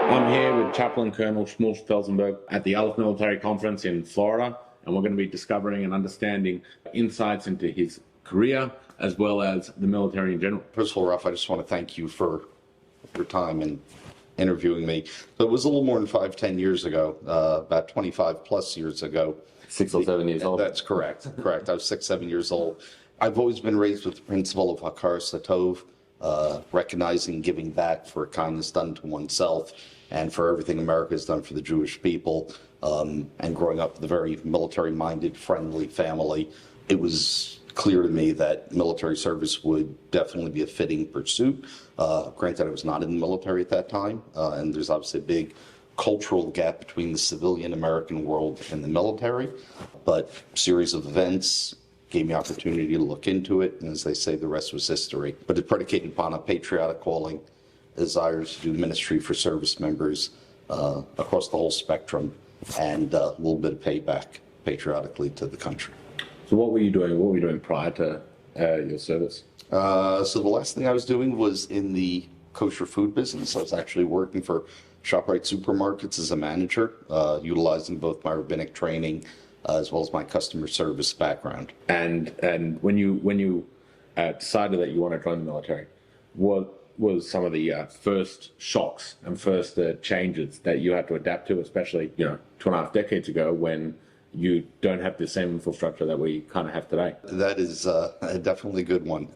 I'm here with Chaplain Colonel Shmuel Felzenberg at the Aleph Military Conference in Florida, and we're going to be discovering and understanding insights into his career as well as the military in general. First of all, Ralph, I just want to thank you for your time in interviewing me. So it was a little more than 10 years ago, about 25 plus years ago. 6 or 7 years old. That's correct. I was 6, 7 years old. I've always been raised with the principle of Hakar Satov, recognizing giving back for kindness done to oneself and for everything America has done for the Jewish people. And growing up with a very military-minded, friendly family, it was clear to me that military service would definitely be a fitting pursuit. Granted, I was not in the military at that time, and there's obviously a big cultural gap between the civilian American world and the military, but a series of events gave me opportunity to look into it, and as they say, the rest was history. But it's predicated upon a patriotic calling, desires to do ministry for service members across the whole spectrum, and a little bit of payback patriotically to the country. So what were you doing? What were you doing prior to your service? So the last thing I was doing was in the kosher food business. I was actually working for ShopRite supermarkets as a manager, utilizing both my rabbinic training as well as my customer service background. And when you decided that you want to join the military, what was some of the first shocks and first changes that you had to adapt to, especially 2.5 decades ago when you don't have the same infrastructure that we kind of have today? That is definitely a good one.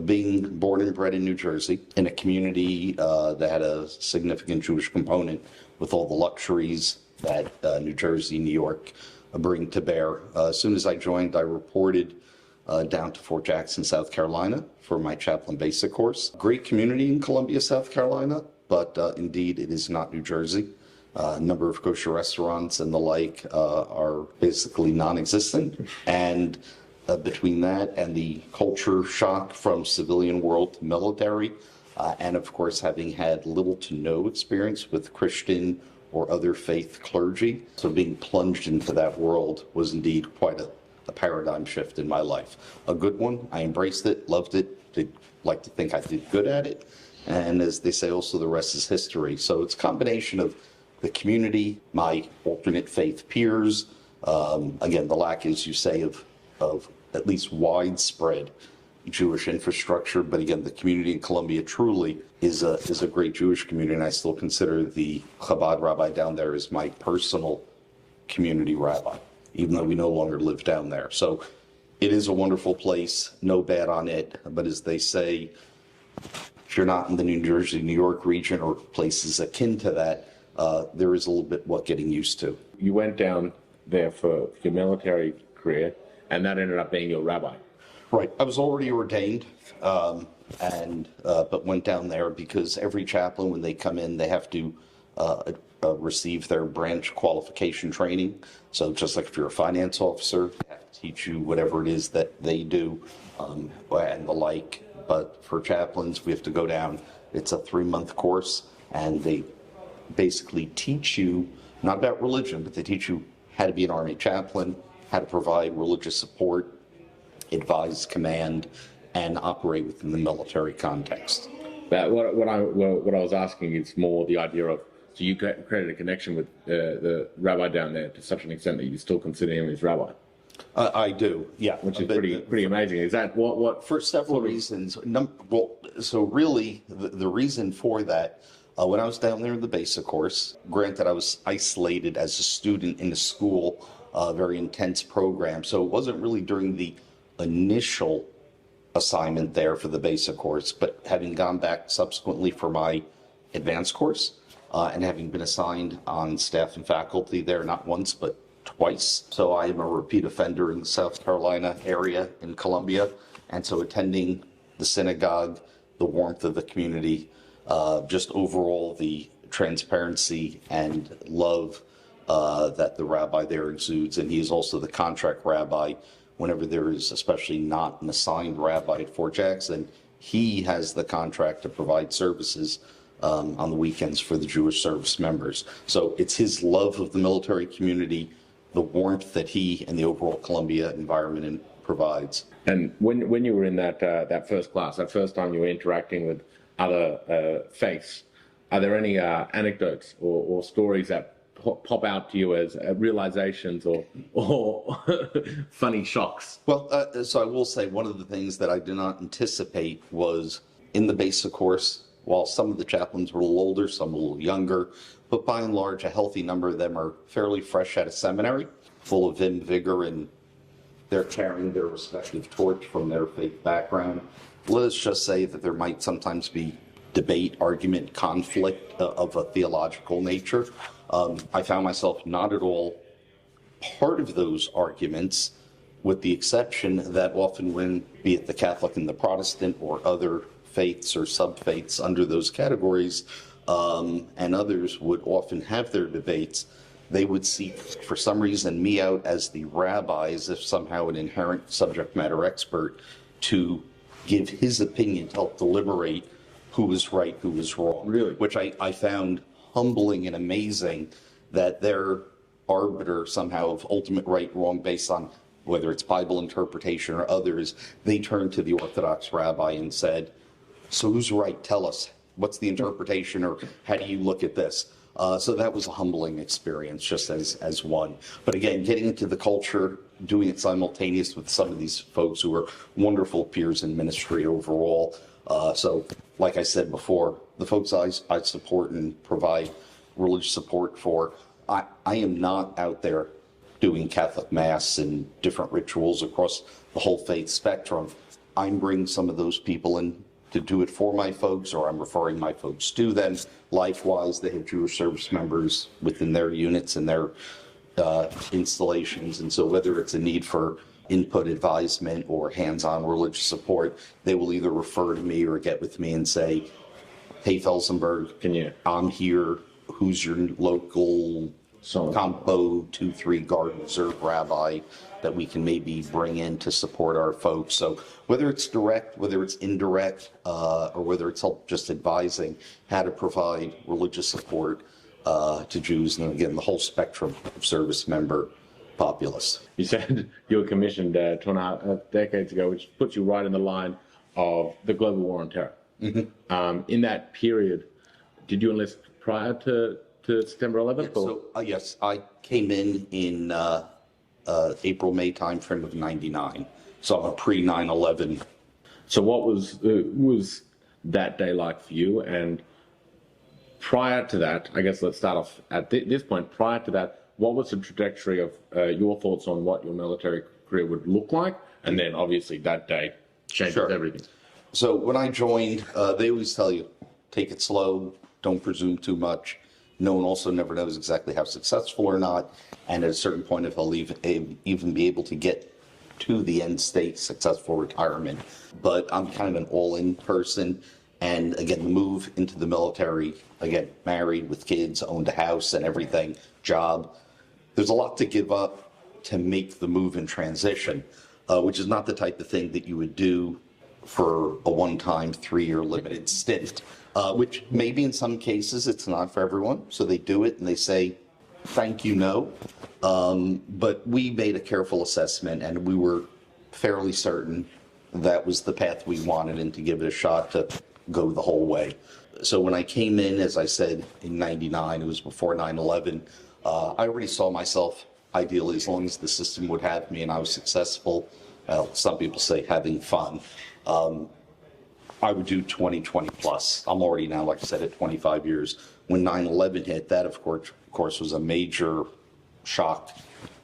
Being born and bred in New Jersey, in a community that had a significant Jewish component with all the luxuries that New Jersey, New York bring to bear. As soon as I joined, I reported down to Fort Jackson, South Carolina for my chaplain basic course. Great community in Columbia, South Carolina, but indeed it is not New Jersey. A number of kosher restaurants and the like are basically non-existent, and between that and the culture shock from civilian world to military, and of course having had little to no experience with Christian or other faith clergy, so being plunged into that world was indeed quite a paradigm shift in my life. A good one. I embraced it, loved it, like to think I did good at it, and as they say, also the rest is history. So it's a combination of the community, my alternate faith peers, again, the lack, as you say, of at least widespread Jewish infrastructure, but again, the community in Columbia truly is a great Jewish community, and I still consider the Chabad rabbi down there as my personal community rabbi, even though we no longer live down there. So it is a wonderful place, no bad on it, but as they say, if you're not in the New Jersey, New York region or places akin to that, there is a little bit what getting used to. You went down there for your military career, and that ended up being your rabbi. Right. I was already ordained, but went down there because every chaplain, when they come in, they have to receive their branch qualification training. So just like if you're a finance officer, they have to teach you whatever it is that they do and the like. But for chaplains, we have to go down. It's a 3-month course, and they basically teach you, not about religion, but they teach you how to be an Army chaplain, how to provide religious support, advise, command, and operate within the military context. But what I was asking is more the idea of, so you created a connection with the rabbi down there to such an extent that you still consider him as rabbi. I do, yeah. Which is pretty amazing. Is that what? For several reasons. So really, the reason for that, when I was down there in the basic course, granted I was isolated as a student in a school, very intense program, so it wasn't really during the initial assignment there for the basic course, but having gone back subsequently for my advanced course, and having been assigned on staff and faculty there not once but twice. So I am a repeat offender in the South Carolina area in Columbia, and so attending the synagogue, the warmth of the community, just overall the transparency and love that the rabbi there exudes, and he is also the contract rabbi. Whenever there is especially not an assigned rabbi at Fort Jackson, he has the contract to provide services on the weekends for the Jewish service members. So it's his love of the military community, the warmth that he and the overall Columbia environment provides. And when you were in that first class, that first time you were interacting with other faiths, are there any anecdotes or stories that pop out to you as realizations or funny shocks? Well, so I will say one of the things that I did not anticipate was in the basic course, while some of the chaplains were a little older, some a little younger, but by and large, a healthy number of them are fairly fresh out of seminary, full of vim, vigor, and they're carrying their respective torch from their faith background. Let us just say that there might sometimes be debate, argument, conflict of a theological nature. I found myself not at all part of those arguments, with the exception that often when, be it the Catholic and the Protestant or other faiths or sub-faiths under those categories, and others would often have their debates, they would seek, for some reason, me out as the rabbi, as if somehow an inherent subject matter expert, to give his opinion to help deliberate who was right, who was wrong. Really? Which I found humbling and amazing, that their arbiter somehow of ultimate right, wrong, based on whether it's Bible interpretation or others, they turned to the Orthodox rabbi and said, so who's right? Tell us. What's the interpretation, or how do you look at this? So that was a humbling experience, just as one. But again, getting into the culture, doing it simultaneous with some of these folks who are wonderful peers in ministry overall. So like I said before, the folks I support and provide religious support for, I am not out there doing Catholic Mass and different rituals across the whole faith spectrum. I'm bringing some of those people in to do it for my folks, or I'm referring my folks to them. Likewise, they have Jewish service members within their units and their installations. And so whether it's a need for input, advisement, or hands-on religious support, they will either refer to me or get with me and say, hey, Felzenberg, I'm here. Who's your local Compo 2-3 Guard Reserve rabbi that we can maybe bring in to support our folks? So whether it's direct, whether it's indirect, or whether it's help just advising how to provide religious support to Jews, and again, the whole spectrum of service member populace. You said you were commissioned 2.5 decades ago, which puts you right in the line of the global war on terror. Mm-hmm. In that period, did you enlist prior to September 11th? So yes, I came in April, May timeframe of '99. So I'm a pre 9/11. So what was that day like for you? And prior to that, I guess let's start off at this point. Prior to that, what was the trajectory of your thoughts on what your military career would look like? And then obviously that day changed everything. So when I joined, they always tell you, take it slow, don't presume too much. No one also never knows exactly how successful or not. And at a certain point, if I'll even be able to get to the end state, successful retirement. But I'm kind of an all-in person. And again, the move into the military, again, married with kids, owned a house and everything, job. There's a lot to give up to make the move and transition, which is not the type of thing that you would do for a one-time 3-year limited stint, which maybe in some cases it's not for everyone. So they do it and they say, thank you, no. But we made a careful assessment and we were fairly certain that was the path we wanted and to give it a shot to go the whole way. So when I came in, as I said, in '99, it was before 9/11, I already saw myself, ideally, as long as the system would have me and I was successful, some people say having fun, I would do 20 plus. I'm already now, like I said, at 25 years. When 9/11 hit, that of course was a major shock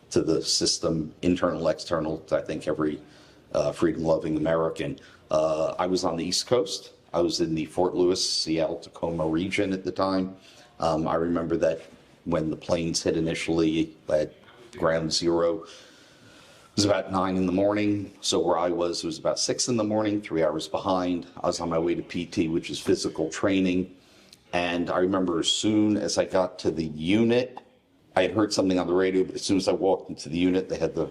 to the system, internal, external, to I think every freedom-loving American. I was on the East Coast. I was in the Fort Lewis, Seattle, Tacoma region at the time. I remember that when the planes hit initially at ground zero, it was about 9 in the morning. So where I was, it was about 6 in the morning, 3 hours behind. I was on my way to PT, which is physical training. And I remember as soon as I got to the unit, I had heard something on the radio, but as soon as I walked into the unit, they had the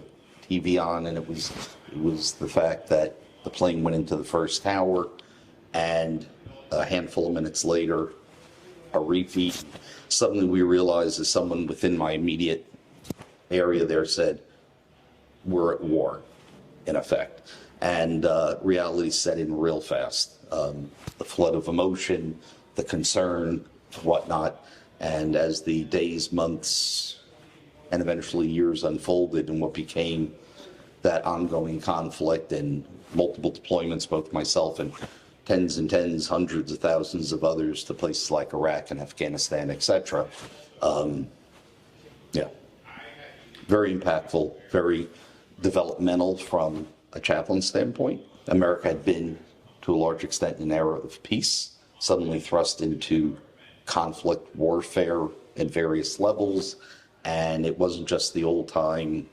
TV on, and it was the fact that the plane went into the first tower, and a handful of minutes later, a repeat. Suddenly we realized, as someone within my immediate area there said, we're at war, in effect. And reality set in real fast. The flood of emotion, the concern, whatnot. And as the days, months, and eventually years unfolded and what became that ongoing conflict and multiple deployments, both myself and tens and tens, hundreds of thousands of others to places like Iraq and Afghanistan, etc. Yeah, very impactful, very developmental from a chaplain standpoint. America had been, to a large extent, in an era of peace, suddenly thrust into conflict, warfare at various levels, and it wasn't just the old time,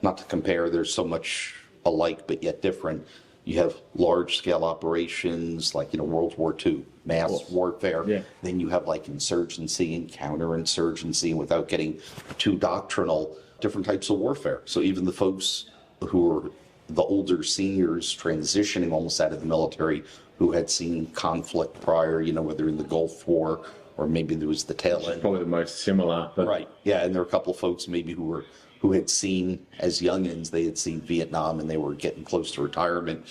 not to compare, there's so much alike but yet different. You have large-scale operations like, World War II, mass warfare. Yeah. Then you have like insurgency and counterinsurgency, and without getting too doctrinal, different types of warfare. So even the folks who are the older seniors transitioning almost out of the military, who had seen conflict prior, whether in the Gulf War or maybe there was the tail end. Probably the most similar. But... Right. Yeah, and there are a couple of folks maybe who had seen, as youngins, they had seen Vietnam and they were getting close to retirement.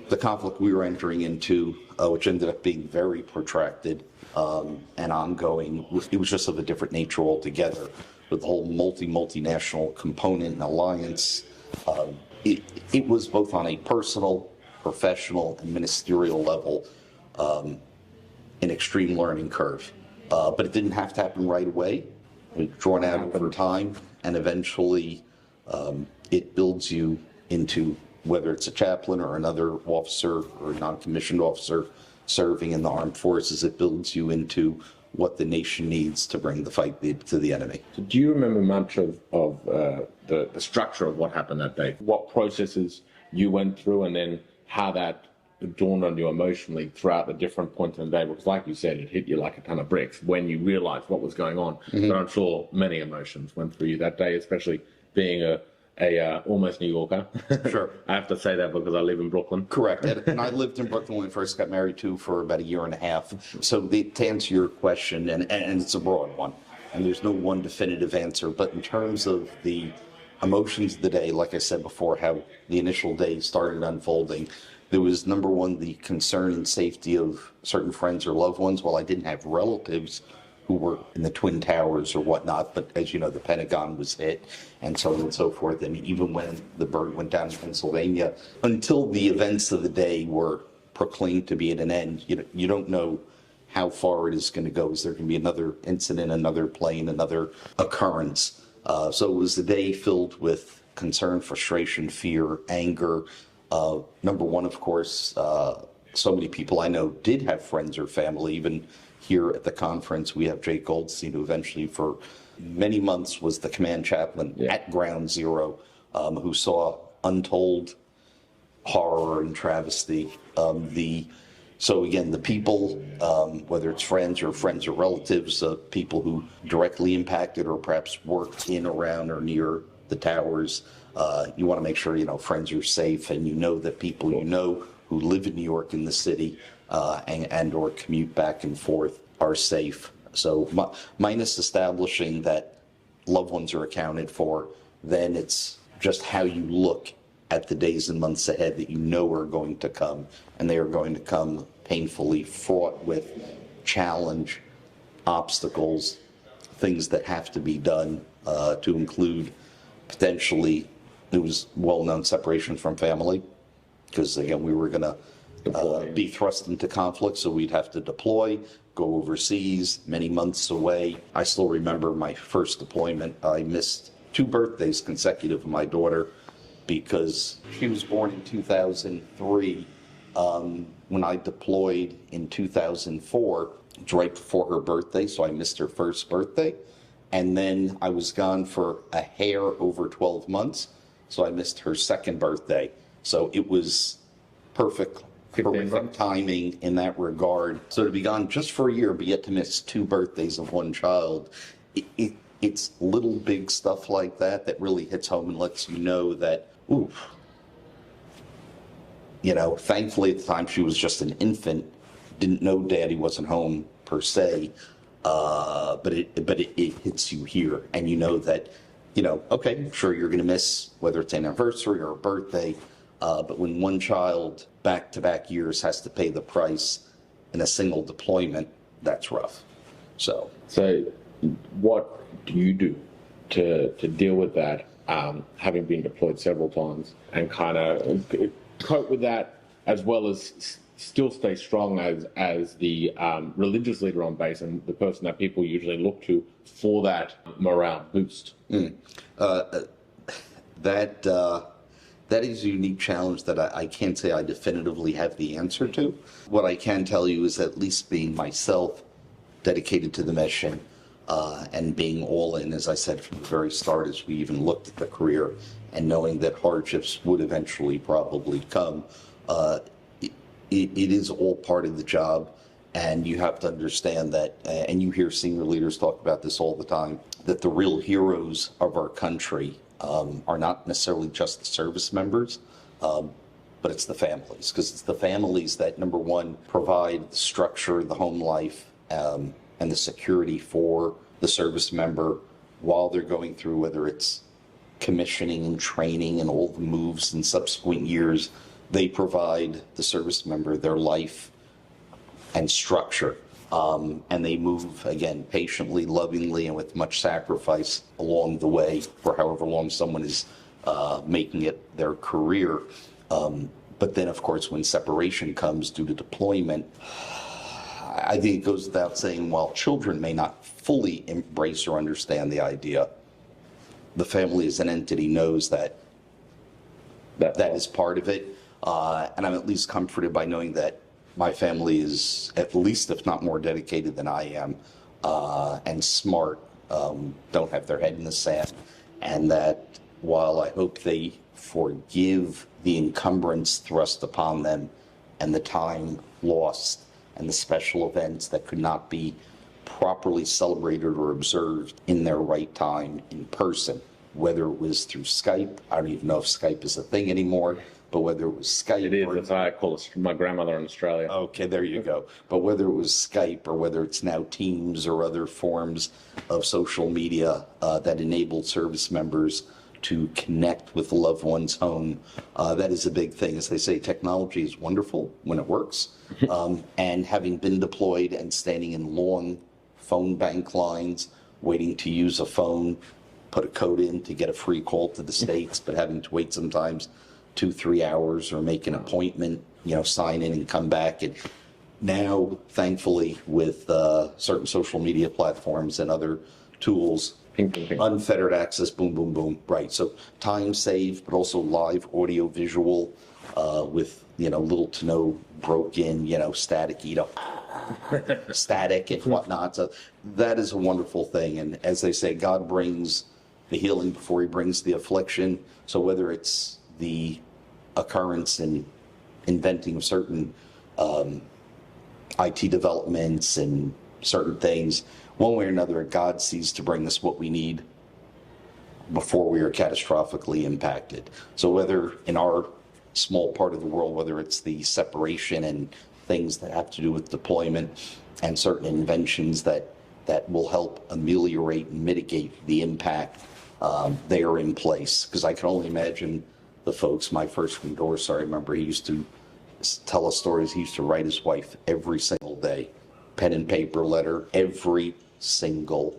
The conflict we were entering into, which ended up being very protracted and ongoing, it was just of a different nature altogether, with the whole multinational component and alliance. It was both on a personal, professional, and ministerial level an extreme learning curve. But it didn't have to happen right away. It was drawn out over time, and eventually it builds you into, whether it's a chaplain or another officer or a non-commissioned officer serving in the armed forces, it builds you into what the nation needs to bring the fight to the enemy. So do you remember much of the structure of what happened that day? What processes you went through, and then how that dawned on you emotionally throughout the different points in the day? Because like you said, it hit you like a ton of bricks when you realized what was going on. Mm-hmm. But I'm sure many emotions went through you that day, especially being a almost New Yorker. Sure. I have to say that because I live in Brooklyn. Correct. And I lived in Brooklyn when I first got married to for about a year and a half. So to answer your question, and it's a broad one, and there's no one definitive answer, but in terms of the emotions of the day, like I said before, how the initial day started unfolding, there was, number one, the concern and safety of certain friends or loved ones. While I didn't have relatives who were in the Twin Towers or whatnot, but as you know, the Pentagon was hit and so on and so forth. And even when the bird went down in Pennsylvania, until the events of the day were proclaimed to be at an end, you don't know how far it is going to go. Is there going to be another incident, another plane, another occurrence? So it was a day filled with concern, frustration, fear, anger. Number one, of course, so many people I know did have friends or family. Even here at the conference, we have Jake Goldstein, who eventually for many months was the command chaplain at Ground Zero, who saw untold horror and travesty. So again, the people, whether it's friends or relatives, people who directly impacted or perhaps worked in, around, or near the towers, you want to make sure, friends are safe, and that people who live in New York, in the city, and or commute back and forth are safe. So minus establishing that loved ones are accounted for, then it's just how you look at the days and months ahead that are going to come, and they are going to come painfully fraught with challenge, obstacles, things that have to be done, to include potentially, it was well-known, separation from family, because again, we were going to be thrust into conflict, so we'd have to deploy, go overseas, many months away. I still remember my first deployment. I missed 2 birthdays consecutive of my daughter because she was born in 2003. When I deployed in 2004, it was right before her birthday, so I missed her first birthday. And then I was gone for a hair over 12 months, so I missed her second birthday. So it was perfect timing in that regard. So to be gone just for a year, but yet to miss 2 birthdays of one child, it's little big stuff like that really hits home and lets you know that, oof. Thankfully at the time she was just an infant, didn't know daddy wasn't home per se, but it hits you here, and that, okay, sure, you're going to miss whether it's an anniversary or a birthday, but when one child back-to-back years has to pay the price in a single deployment, that's rough. So what do you do to deal with that, having been deployed several times, and kind of cope with that, as well as still stay strong as the religious leader on base and the person that people usually look to for that morale boost? That is a unique challenge that I can't say I definitively have the answer to. What I can tell you is, at least being myself dedicated to the mission, and being all in, as I said from the very start, as we even looked at the career, and knowing that hardships would eventually probably come, it is all part of the job. And you have to understand that, and you hear senior leaders talk about this all the time, that the real heroes of our country are not necessarily just the service members, but it's the families. Because it's the families that, number one, provide the structure, the home life, and the security for the service member while they're going through, whether it's commissioning and training and all the moves in subsequent years. They provide the service member their life and structure. And they move, again, patiently, lovingly, and with much sacrifice along the way for however long someone is making it their career. But then, of course, when separation comes due to deployment, I think it goes without saying, while children may not fully embrace or understand the idea, the family as an entity knows that is part of it. And I'm at least comforted by knowing that my family is at least, if not more, dedicated than I am, and smart, don't have their head in the sand, and that while I hope they forgive the encumbrance thrust upon them and the time lost and the special events that could not be properly celebrated or observed in their right time in person, whether it was through Skype. I don't even know if Skype is a thing anymore. But whether it was Skype... It is, that's how I call it, my grandmother in Australia. Okay, there you go. But whether it was Skype or whether it's now Teams or other forms of social media that enabled service members to connect with loved ones home, that is a big thing. As they say, technology is wonderful when it works. And having been deployed and standing in long phone bank lines, waiting to use a phone, put a code in to get a free call to the States, but having to wait sometimes 2-3 hours or make an appointment, sign in and come back. And now, thankfully, with certain social media platforms and other tools, ping, ping, ping. Unfettered access, boom, boom, boom. Right. So time saved, but also live audio visual with, little to no broken, static, static and whatnot. So that is a wonderful thing. And as they say, God brings the healing before he brings the affliction. So whether it's the occurrence and inventing of certain IT developments and certain things, one way or another, God sees to bring us what we need before we are catastrophically impacted. So whether in our small part of the world, whether it's the separation and things that have to do with deployment and certain inventions that will help ameliorate and mitigate the impact, they are in place. Because I can only imagine the folks, my first endorser, I remember he used to tell us stories. He used to write his wife every single day, pen and paper letter, every single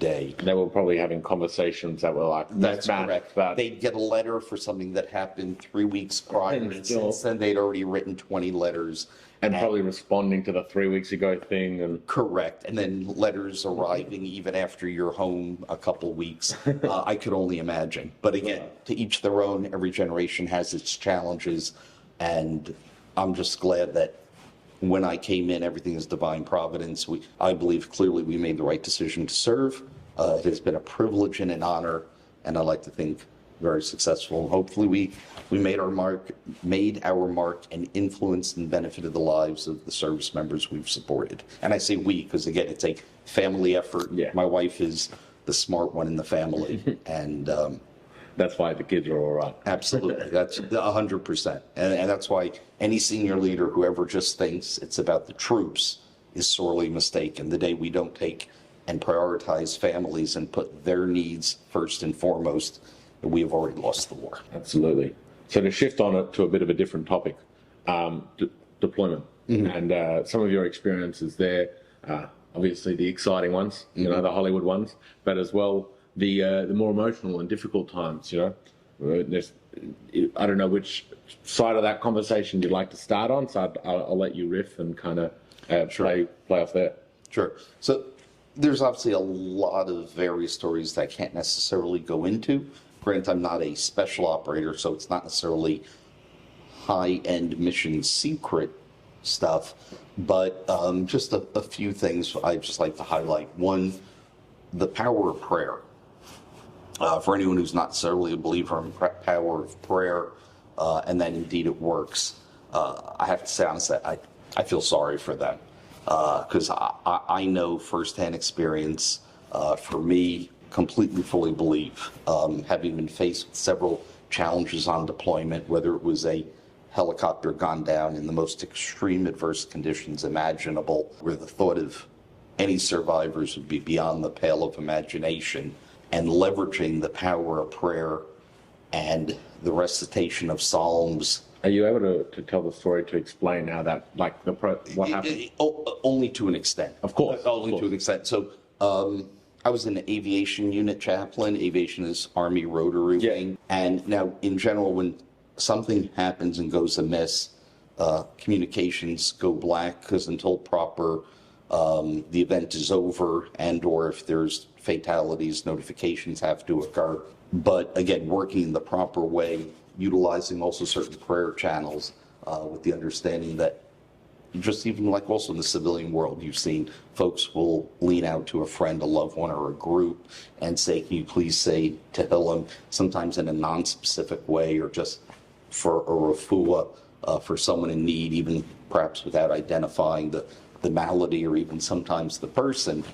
day. They were probably having conversations that were like, that's correct. They'd get a letter for something that happened 3 weeks prior, and since then they'd already written 20 letters. And probably responding to the 3 weeks ago thing. And correct. And then letters arriving even after you're home a couple weeks. I could only imagine. But again, to each their own, every generation has its challenges. And I'm just glad that when I came in, everything is divine providence. I believe clearly we made the right decision to serve. It has been a privilege and an honor, and I like to think very successful. Hopefully we made our mark and influenced and benefited the lives of the service members we've supported. And I say we because, again, it's a family effort. Yeah. My wife is the smart one in the family, and that's why the kids are all right. Absolutely. That's 100%. And that's why any senior leader who ever just thinks it's about the troops is sorely mistaken. The day we don't take and prioritize families and put their needs first and foremost, we have already lost the war. Absolutely. So to shift on it to a bit of a different topic, deployment and some of your experiences there. obviously the exciting ones, you know, the Hollywood ones, but as well the more emotional and difficult times. You know, I don't know which side of that conversation you'd like to start on, so I'll let you riff and kind of play off there. Sure. So there's obviously a lot of various stories that I can't necessarily go into. Granted, I'm not a special operator, so it's not necessarily high-end mission secret stuff, but just a few things I'd just like to highlight. One, the power of prayer. For anyone who's not necessarily a believer in power of prayer, and that indeed it works, I have to say honestly, I feel sorry for them, because I know firsthand experience. For me, completely fully believe, having been faced with several challenges on deployment, whether it was a helicopter gone down in the most extreme adverse conditions imaginable, where the thought of any survivors would be beyond the pale of imagination, and leveraging the power of prayer and the recitation of psalms. Are you able to tell the story, to explain how that, like, what happened? Only to an extent. Of course. Only to an extent. So I was an aviation unit chaplain. Aviation is Army Rotary Wing. And now, in general, when something happens and goes amiss, communications go black, because until proper the event is over, and or if there's fatalities, notifications have to occur. But again, working in the proper way, utilizing also certain prayer channels, with the understanding that just even like also in the civilian world, you've seen folks will lean out to a friend, a loved one, or a group and say, can you please say Tehillim, sometimes in a non-specific way, or just for a refuah, for someone in need, even perhaps without identifying the malady or even sometimes the person.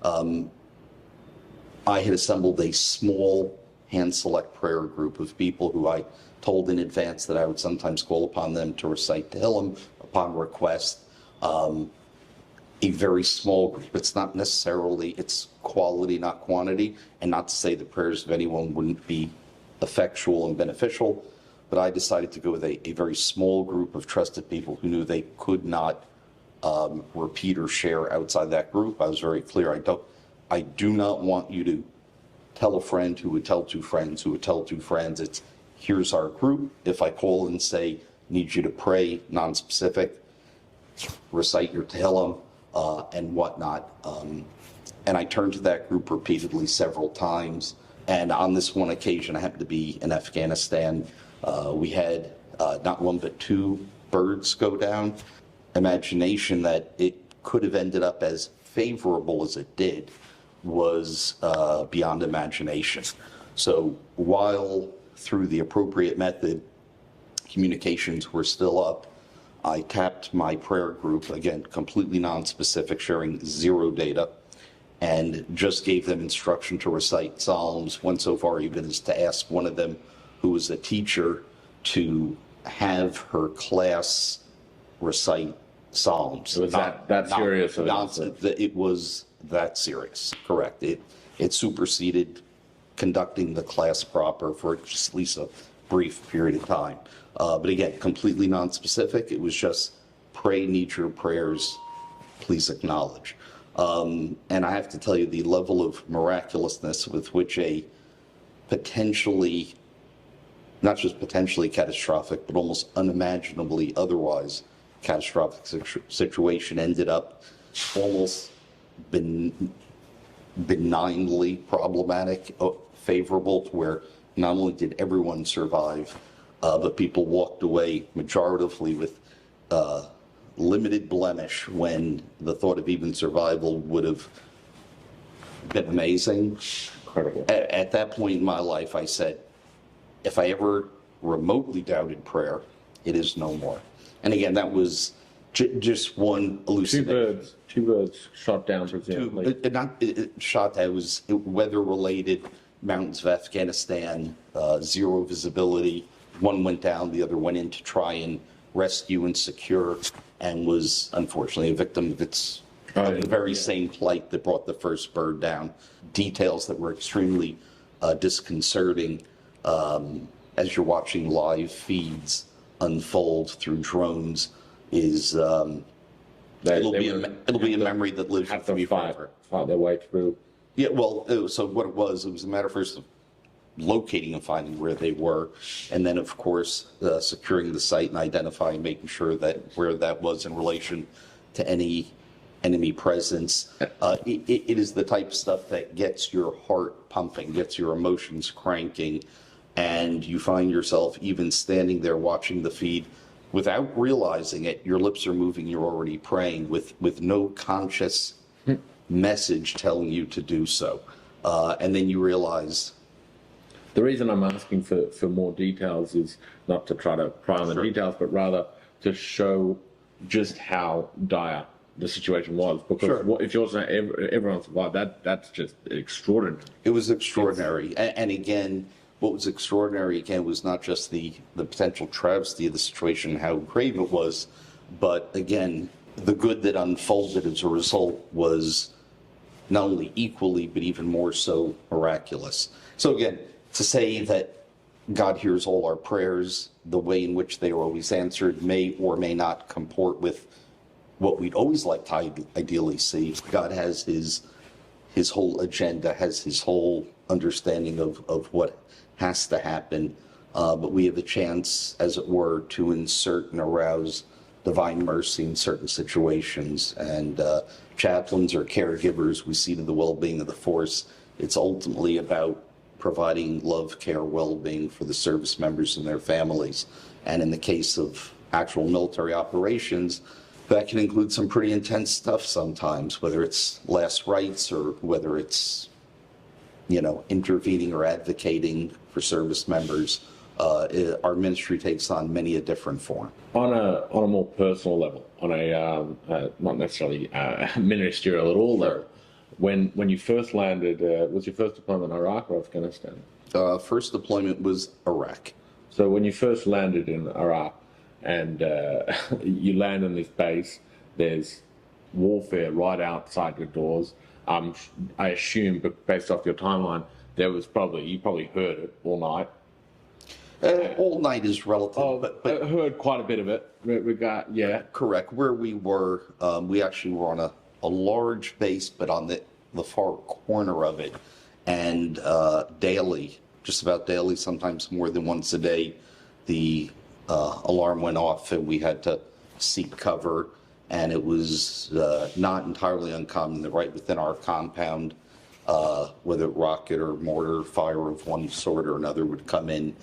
I had assembled a small hand-select prayer group of people who I told in advance that I would sometimes call upon them to recite Tehillim upon request. A very small group. It's not necessarily, it's quality, not quantity, and not to say the prayers of anyone wouldn't be effectual and beneficial, but I decided to go with a very small group of trusted people who knew they could not repeat or share outside that group. I was very clear. I do not want you to tell a friend who would tell two friends who would tell two friends. It's, here's our group. If I call and say, need you to pray, non-specific, recite your Tehillim, and whatnot. And I turned to that group repeatedly several times. And on this one occasion, I happened to be in Afghanistan. We had not one but two birds go down. Imagination that it could have ended up as favorable as it did was beyond imagination. So while through the appropriate method, communications were still up, I tapped my prayer group, again, completely non-specific, sharing zero data, and just gave them instruction to recite Psalms, went so far even as to ask one of them, who was a teacher, to have her class recite Psalms. It was that serious? It was that serious, correct. It superseded conducting the class proper for just at least a brief period of time. But again, completely non-specific. It was just pray, need your prayers, please acknowledge. And I have to tell you, the level of miraculousness with which a potentially, not just potentially catastrophic, but almost unimaginably otherwise catastrophic situation ended up almost benignly problematic, favorable, to where not only did everyone survive, but people walked away majoritively with limited blemish, when the thought of even survival would have been amazing. Incredible. At that point in my life, I said, if I ever remotely doubted prayer, it is no more. And again, that was just one hallucination. Two birds shot down, presumably. Shot that was weather-related, mountains of Afghanistan, zero visibility. One went down, the other went in to try and rescue and secure, and was unfortunately a victim of the very same plight that brought the first bird down. Details that were extremely disconcerting as you're watching live feeds unfold through drones is It'll be a memory that lives have with me to fight forever. their way through. Yeah, well, so what it was a matter first of locating and finding where they were, and then of course securing the site and identifying, making sure that where that was in relation to any enemy presence. It is the type of stuff that gets your heart pumping, gets your emotions cranking, and you find yourself even standing there watching the feed without realizing it. Your lips are moving, you're already praying with no conscious message telling you to do so. And then you realize. The reason I'm asking for more details is not to try to pry on the details, but rather to show just how dire the situation was. Because if you're saying everyone survived, that's just extraordinary. It was extraordinary. And again, what was extraordinary again was not just the potential travesty of the situation, how grave it was, but again, the good that unfolded as a result was not only equally, but even more so miraculous. So again, to say that God hears all our prayers, the way in which they are always answered may or may not comport with what we'd always like to ideally see. God has his whole agenda, has his whole understanding of what has to happen, but we have a chance, as it were, to insert and arouse divine mercy in certain situations. And chaplains or caregivers, we see to the well-being of the force. It's ultimately about providing love, care, well-being for the service members and their families. And in the case of actual military operations, that can include some pretty intense stuff sometimes, whether it's last rites or whether it's, intervening or advocating for service members. Our ministry takes on many a different form. On a more personal level, on a not necessarily ministerial at all level, when you first landed, was your first deployment Iraq or Afghanistan? First deployment was Iraq. So when you first landed in Iraq and you land in this base, there's warfare right outside your doors. I assume, but based off your timeline, you probably heard it all night. All night is relative, but I heard quite a bit of it. Correct. Where we were, we actually were on a large base, but on the far corner of it, and daily, just about daily, sometimes more than once a day, the alarm went off and we had to seek cover. And it was not entirely uncommon that right within our compound, whether rocket or mortar fire of one sort or another would come in.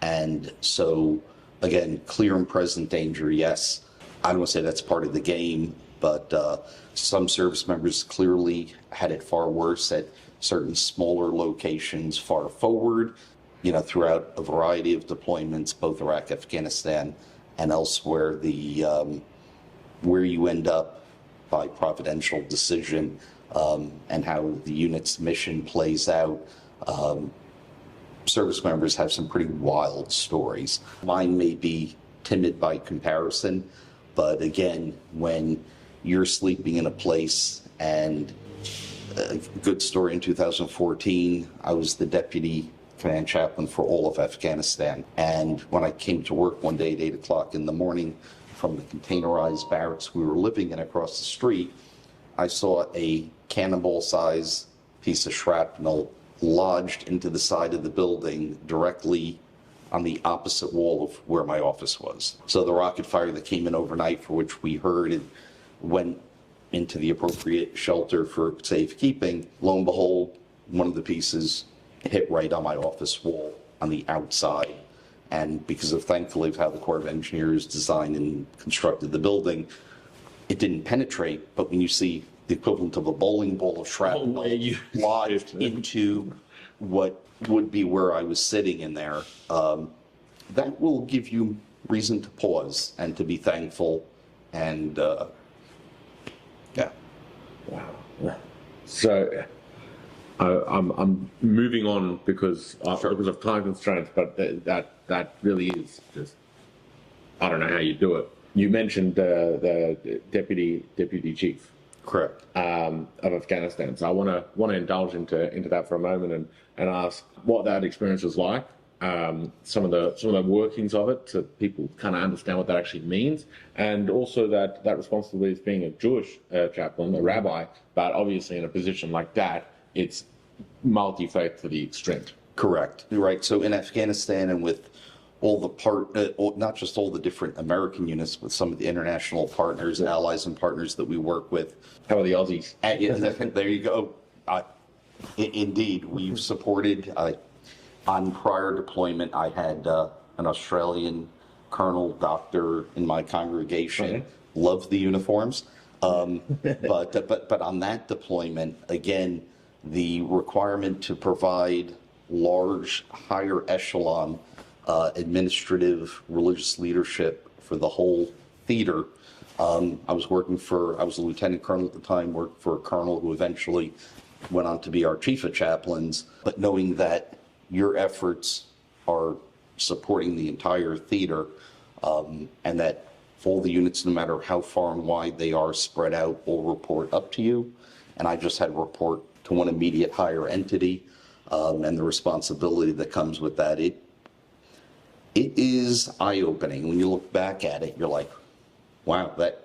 And so, again, clear and present danger, yes. I don't want to say that's part of the game, but some service members clearly had it far worse at certain smaller locations far forward, throughout a variety of deployments, both Iraq, Afghanistan, and elsewhere. Where you end up by providential decision and how the unit's mission plays out. Service members have some pretty wild stories. Mine may be timid by comparison, but again, when you're sleeping in a place, and a good story in 2014, I was the deputy command chaplain for all of Afghanistan. And when I came to work one day at 8 o'clock in the morning, from the containerized barracks we were living in across the street, I saw a cannonball-sized piece of shrapnel lodged into the side of the building directly on the opposite wall of where my office was. So the rocket fire that came in overnight, for which we heard, it went into the appropriate shelter for safekeeping. Lo and behold, one of the pieces hit right on my office wall on the outside. And because of, thankfully, of how the Corps of Engineers designed and constructed the building, it didn't penetrate. But when you see the equivalent of a bowling ball of shrapnel lodged into what would be where I was sitting in there, that will give you reason to pause and to be thankful. And yeah. Wow. So I'm moving on because of time constraints, but that really is just, I don't know how you do it. You mentioned the deputy chief, correct, of Afghanistan. So I want to indulge into that for a moment and ask what that experience was like, some of the workings of it, so people kind of understand what that actually means, and also that responsibility of being a Jewish chaplain, a rabbi, but obviously in a position like that, it's multi-faith to the extreme. Correct. Right. So in Afghanistan and with all the not just all the different American units, but some of the international partners, allies, and partners that we work with. How are the Aussies? There you go. Indeed, we've supported. On prior deployment, I had an Australian colonel doctor in my congregation. Okay. Loved the uniforms, but on that deployment, again, the requirement to provide large, higher echelon administrative religious leadership for the whole theater. I was a lieutenant colonel at the time, worked for a colonel who eventually went on to be our chief of chaplains, but knowing that your efforts are supporting the entire theater, and that all the units, no matter how far and wide they are spread out, will report up to you. And I just had to report to one immediate higher entity, and the responsibility that comes with that. It is eye-opening. When you look back at it, you're like, wow, that.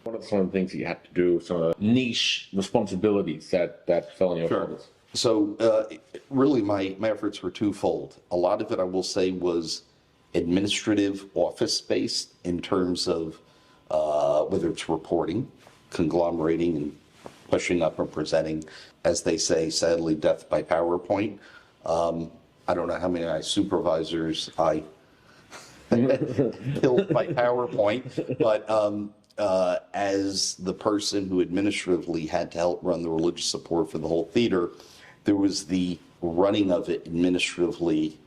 What are some of the things that you had to do, some of the niche responsibilities that fell on your shoulders? So really my efforts were twofold. A lot of it, I will say, was administrative office-based in terms of whether it's reporting, conglomerating, and pushing up and presenting, as they say, sadly, death by PowerPoint. I don't know how many supervisors I killed by PowerPoint, but as the person who administratively had to help run the religious support for the whole theater, there was the running of it administratively,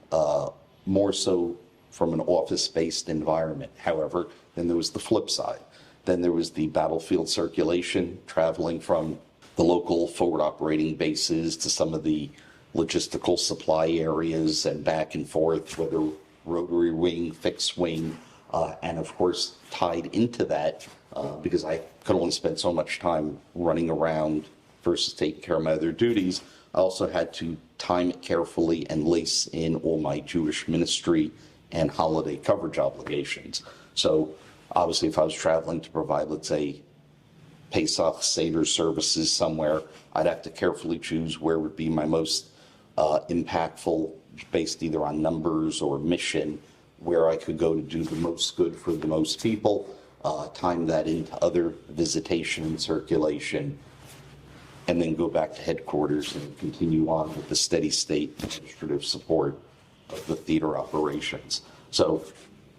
more so from an office-based environment. However, then there was the flip side. Then there was the battlefield circulation, traveling from the local forward operating bases to some of the logistical supply areas and back and forth, whether rotary wing, fixed wing, and of course tied into that, because I could only spend so much time running around versus taking care of my other duties, I also had to time it carefully and lace in all my Jewish ministry and holiday coverage obligations. So obviously if I was traveling to provide, let's say, Pesach Seder services somewhere, I'd have to carefully choose where would be my most impactful, based either on numbers or mission, where I could go to do the most good for the most people, time that into other visitation and circulation, and then go back to headquarters and continue on with the steady state administrative support of the theater operations. So,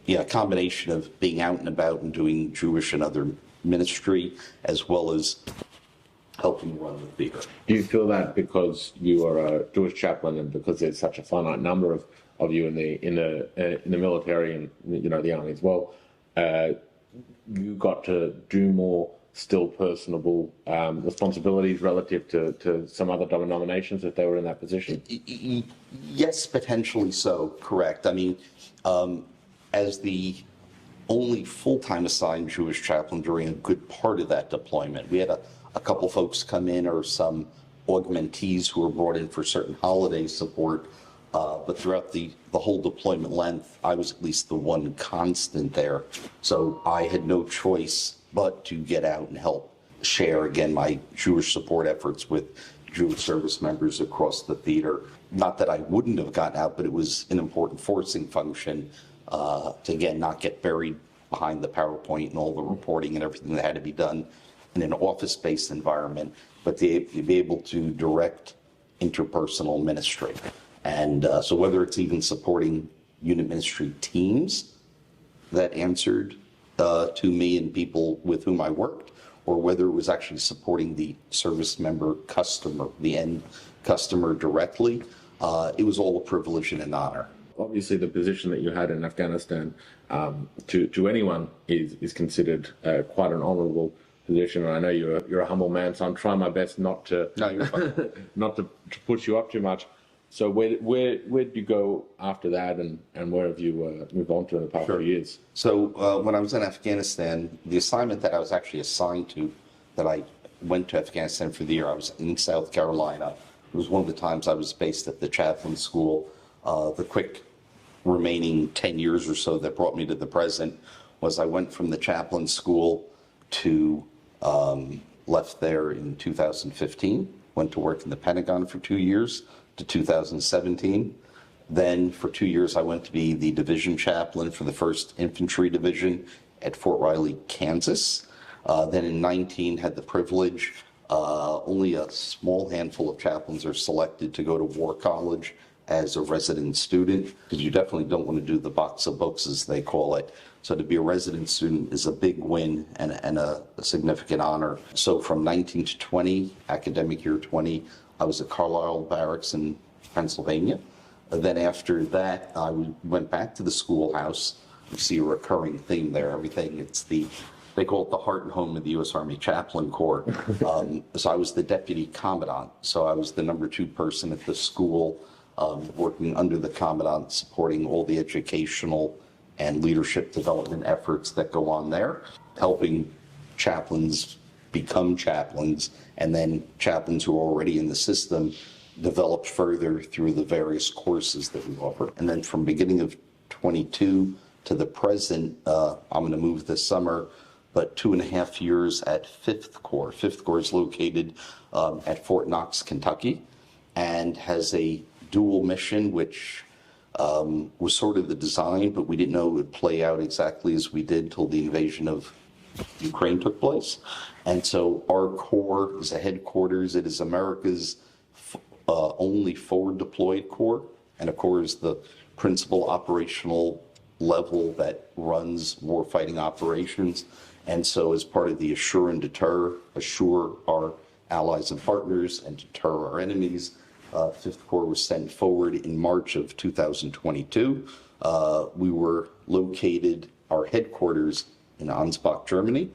yeah, a combination of being out and about and doing Jewish and other ministry, as well as helping run the theater. Do you feel that because you are a Jewish chaplain and because there's such a finite number of you in the military and the army as well, you got to do more still personable responsibilities relative to some other denominations if they were in that position? Yes, potentially so, correct. I mean, as the only full-time assigned Jewish chaplain during a good part of that deployment, we had a couple folks come in, or some augmentees who were brought in for certain holiday support, but throughout the whole deployment length, I was at least the one constant there. So I had no choice but to get out and help share, again, my Jewish support efforts with Jewish service members across the theater. Not that I wouldn't have gotten out, but it was an important forcing function to, again, not get buried behind the PowerPoint and all the reporting and everything that had to be done in an office-based environment, but to be able to direct interpersonal ministry. And so whether it's even supporting unit ministry teams that answered to me and people with whom I worked, or whether it was actually supporting the service member customer, the end customer directly, it was all a privilege and an honor. Obviously, the position that you had in Afghanistan to anyone is considered quite an honourable position. And I know you're a humble man, so I'm trying my best not to not to push you up too much. So where did you go after that, and where have you moved on to in the past few years? So when I was in Afghanistan, the assignment that I was actually assigned to, that I went to Afghanistan for the year, I was in South Carolina. It was one of the times I was based at the chaplain school. The quick remaining 10 years or so that brought me to the present was I went from the chaplain school to left there in 2015, went to work in the Pentagon for 2 years to 2017. Then for 2 years, I went to be the division chaplain for the 1st Infantry Division at Fort Riley, Kansas. Then in 19, had the privilege, only a small handful of chaplains are selected to go to War College as a resident student, because you definitely don't want to do the box of books, as they call it. So to be a resident student is a big win and a significant honor. So from 19 to 20, academic year 20, I was at Carlisle Barracks in Pennsylvania. Then after that, I went back to the schoolhouse. You see a recurring theme there. Everything, they call it the heart and home of the U.S. Army Chaplain Corps. So I was the deputy commandant. So I was the number 2 person at the school, working under the commandant, supporting all the educational and leadership development efforts that go on there, helping chaplains become chaplains, and then chaplains who are already in the system develop further through the various courses that we offer. And then from beginning of 22 to the present, I'm going to move this summer, but 2.5 years at 5th Corps. 5th Corps is located at Fort Knox, Kentucky, and has a dual mission, which was sort of the design, but we didn't know it would play out exactly as we did till the invasion of Ukraine took place. And so our corps is a headquarters. It is America's only forward deployed corps, and a corps is the principal operational level that runs warfighting operations. And so as part of the assure and deter, assure our allies and partners and deter our enemies, 5th Corps was sent forward in March of 2022. We were located, our headquarters in Ansbach, Germany,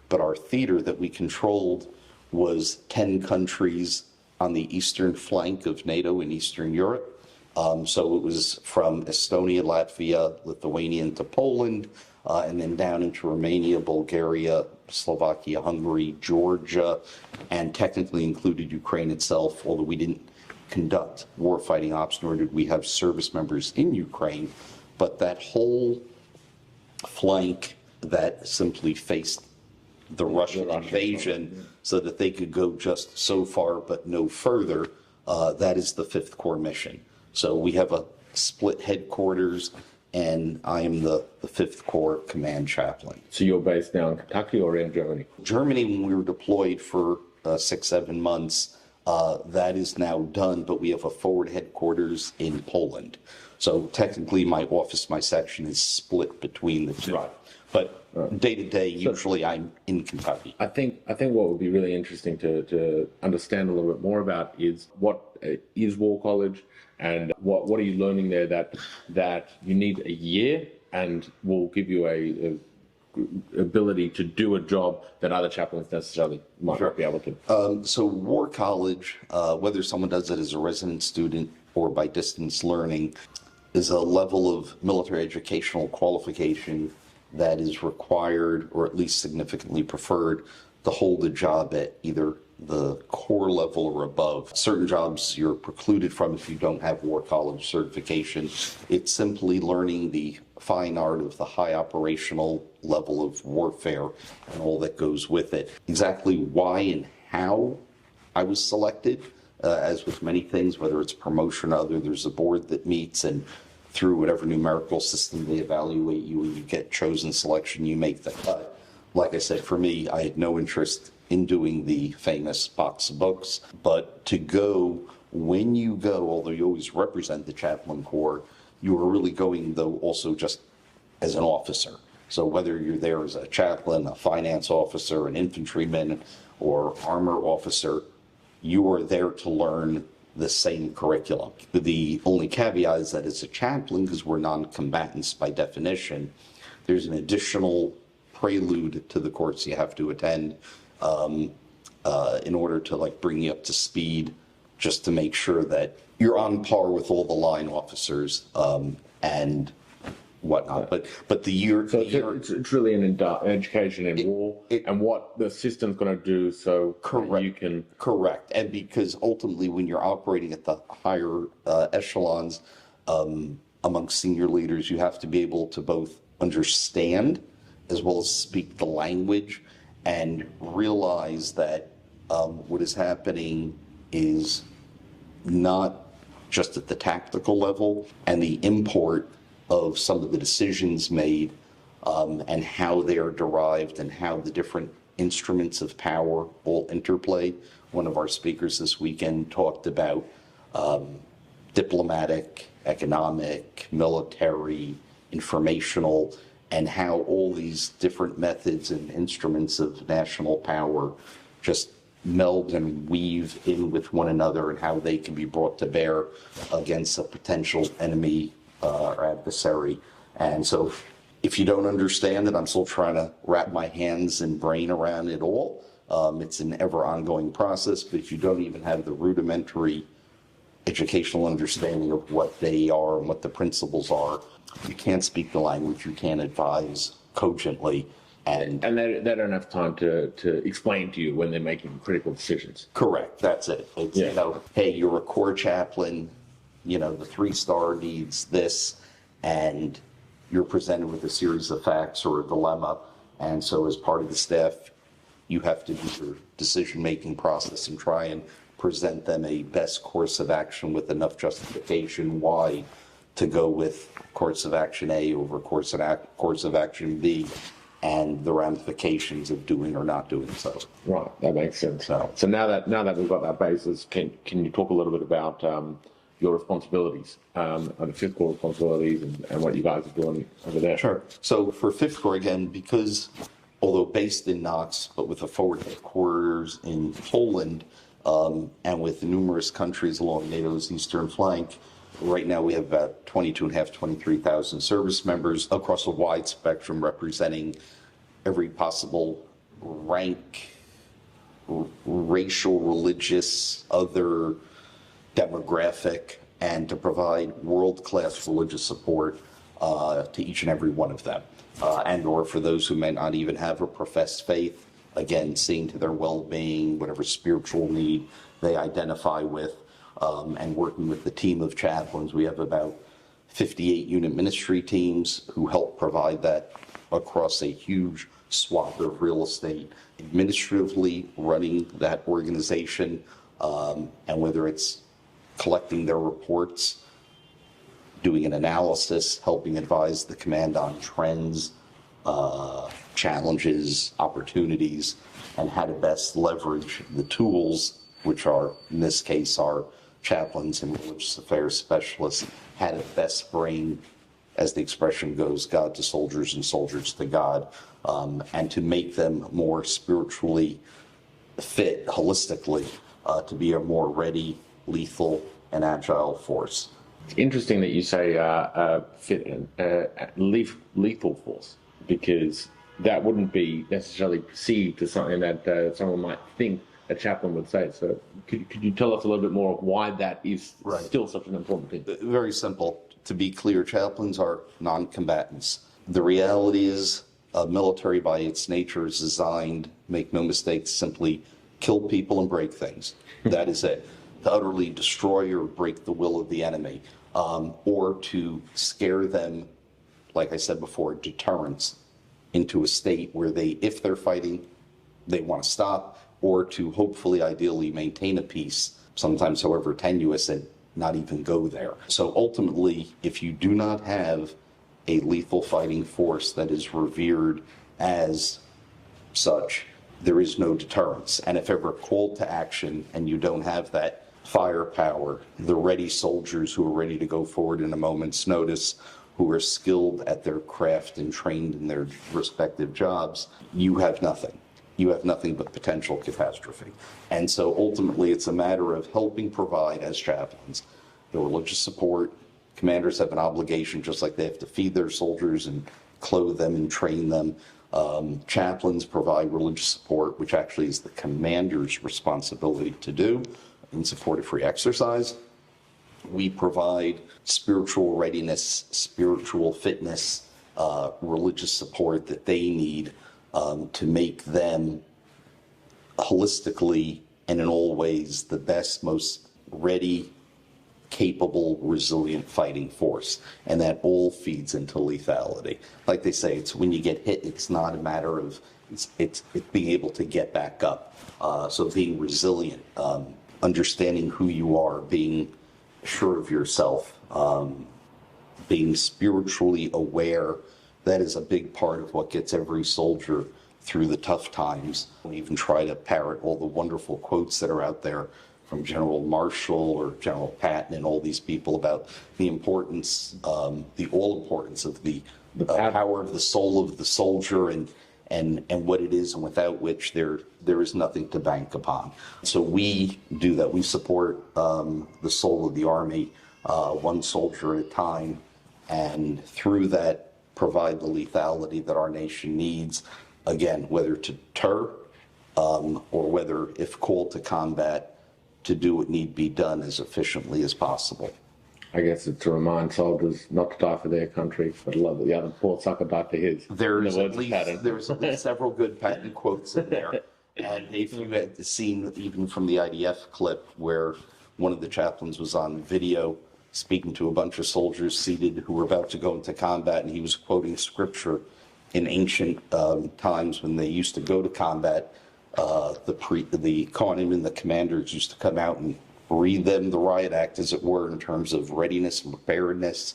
but our theater that we controlled was 10 countries on the eastern flank of NATO in Eastern Europe. So it was from Estonia, Latvia, Lithuania to Poland, and then down into Romania, Bulgaria, Slovakia, Hungary, Georgia, and technically included Ukraine itself, although we didn't conduct warfighting ops, nor did we have service members in Ukraine. But that whole flank that simply faced the Russian invasion so that they could go just so far but no further, that is the 5th Corps mission. So we have a split headquarters, and I am the 5th Corps command chaplain. So you're based now in Kentucky or in Germany? Germany, when we were deployed for 6-7 months, that is now done, but we have a forward headquarters in Poland. So technically my office, my section is split between the two. Right. But day to day, usually I'm in Kentucky. I think what would be really interesting to understand a little bit more about is what is War College, and what are you learning there that you need a year and will give you a ability to do a job that other chaplains necessarily might not be able to. So War College, whether someone does it as a resident student or by distance learning, is a level of military educational qualification that is required, or at least significantly preferred, to hold a job at either the corps level or above. Certain jobs you're precluded from if you don't have War College certification. It's simply learning the fine art of the high operational level of warfare and all that goes with it. Exactly why and how I was selected, as with many things, whether it's promotion or other, there's a board that meets, and through whatever numerical system they evaluate you and you get chosen selection, you make the cut. Like I said, for me, I had no interest in doing the famous box of books, but to go, when you go, although you always represent the chaplain corps, you are really going, though, also just as an officer. So whether you're there as a chaplain, a finance officer, an infantryman, or armor officer, you are there to learn the same curriculum. The only caveat is that as a chaplain, because we're non-combatants by definition, there's an additional prelude to the course you have to attend in order to bring you up to speed, just to make sure that you're on par with all the line officers and whatnot. But the year, so it's really an education in war and what the system's going to do. So correct, you can and because ultimately when you're operating at the higher echelons, amongst senior leaders, you have to be able to both understand as well as speak the language and realize that what is happening is not just at the tactical level, and the import of some of the decisions made and how they are derived and how the different instruments of power all interplay. One of our speakers this weekend talked about diplomatic, economic, military, informational, and how all these different methods and instruments of national power just meld and weave in with one another, and how they can be brought to bear against a potential enemy or adversary. And so if you don't understand it, I'm still trying to wrap my hands and brain around it all. It's an ever ongoing process, but if you don't even have the rudimentary educational understanding of what they are and what the principles are, you can't speak the language, you can't advise cogently. And they don't have time to explain to you when they're making critical decisions. Correct, that's it. It's, Yeah. you know, hey, you're a corps chaplain, you know, the 3-star needs this, and you're presented with a series of facts or a dilemma. And so as part of the staff, you have to do your decision-making process and try and present them a best course of action with enough justification why to go with course of action A over course of action B, and the ramifications of doing or not doing so. Right, that makes sense. So now that we've got that basis, can you talk a little bit about your responsibilities, the Fifth Corps responsibilities, and what you guys are doing over there? Sure. So for Fifth Corps, again, because although based in Knox, but with a forward headquarters in Poland, and with numerous countries along NATO's eastern flank, right now we have about 23,000 service members across a wide spectrum representing every possible rank, racial, religious, other demographic, and to provide world-class religious support to each and every one of them. And or for those who may not even have a professed faith, again, seeing to their well-being, whatever spiritual need they identify with, and working with the team of chaplains. We have about 58 unit ministry teams who help provide that across a huge swath of real estate, administratively running that organization, and whether it's collecting their reports, doing an analysis, helping advise the command on trends, challenges, opportunities, and how to best leverage the tools, which are, in this case, our chaplains and religious affairs specialists, how to best bring, as the expression goes, God to soldiers and soldiers to God, and to make them more spiritually fit holistically to be a more ready, lethal, and agile force. It's interesting that you say lethal force, because that wouldn't be necessarily perceived as something that someone might think a chaplain would say. So could you tell us a little bit more of why that is still such an important thing? Very simple. To be clear, chaplains are non-combatants. The reality is military by its nature is designed, make no mistakes, simply kill people and break things. That is it. To utterly destroy or break the will of the enemy, or to scare them, like I said before, deterrence into a state where they, if they're fighting, they want to stop, or to hopefully, ideally, maintain a peace, sometimes however tenuous, and not even go there. So ultimately, if you do not have a lethal fighting force that is revered as such, there is no deterrence. And if ever called to action and you don't have that firepower, the ready soldiers who are ready to go forward in a moment's notice, who are skilled at their craft and trained in their respective jobs, you have nothing. You have nothing but potential catastrophe. And so ultimately it's a matter of helping provide, as chaplains, the religious support. Commanders have an obligation, just like they have to feed their soldiers and clothe them and train them. Chaplains provide religious support, which actually is the commander's responsibility to do in support of free exercise. We provide spiritual readiness, spiritual fitness, religious support that they need to make them holistically and in all ways the best, most ready, capable, resilient fighting force. And that all feeds into lethality. Like they say, it's when you get hit, it's not a matter of, it's being able to get back up. So being resilient, understanding who you are, being sure of yourself, being spiritually aware, that is a big part of what gets every soldier through the tough times. We even try to parrot all the wonderful quotes that are out there from General Marshall or General Patton and all these people about the importance, the all-importance of the power of the soul of the soldier and what it is, and without which there is nothing to bank upon. So we do that. We support the soul of the Army, one soldier at a time, and through that provide the lethality that our nation needs, again, whether to deter or whether, if called to combat, to do what need be done as efficiently as possible. I guess it's to remind soldiers not to die for their country, but love that the other poor sucker died for his. There's at least several good Patton quotes in there. And if you had seen, even from the IDF clip, where one of the chaplains was on video speaking to a bunch of soldiers seated who were about to go into combat, and he was quoting scripture in ancient times when they used to go to combat. The Conim and the commanders used to come out and read them the riot act, as it were, in terms of readiness and preparedness,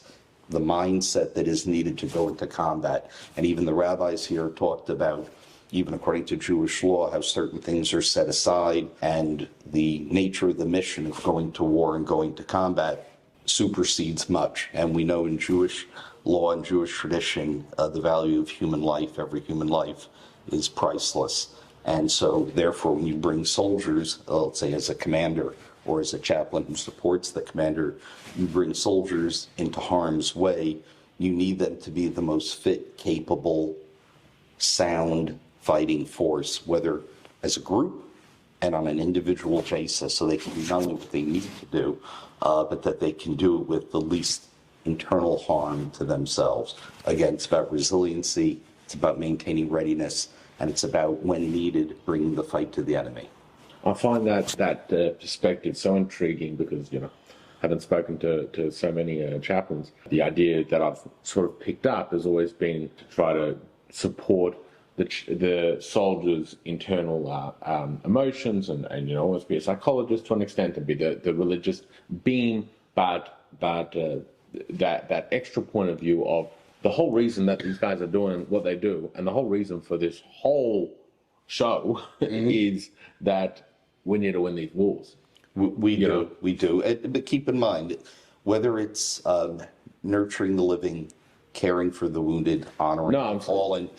the mindset that is needed to go into combat. And even the rabbis here talked about, even according to Jewish law, how certain things are set aside, and the nature of the mission of going to war and going to combat supersedes much. And we know in Jewish law and Jewish tradition, the value of human life, every human life, is priceless. And so, therefore, when you bring soldiers, let's say as a commander or as a chaplain who supports the commander, you bring soldiers into harm's way, you need them to be the most fit, capable, sound fighting force, whether as a group and on an individual basis, so they can do not only what they need to do, but that they can do it with the least internal harm to themselves. Again, it's about resiliency, it's about maintaining readiness, and it's about, when needed, bringing the fight to the enemy. I find that perspective so intriguing because, having spoken to so many chaplains, the idea that I've sort of picked up has always been to try to support the soldiers' internal emotions and almost be a psychologist to an extent, and be the religious beam, but that extra point of view of the whole reason that these guys are doing what they do, and the whole reason for this whole show is that we need to win these wars. We do. But keep in mind, whether it's nurturing the living, caring for the wounded, honoring the fallen,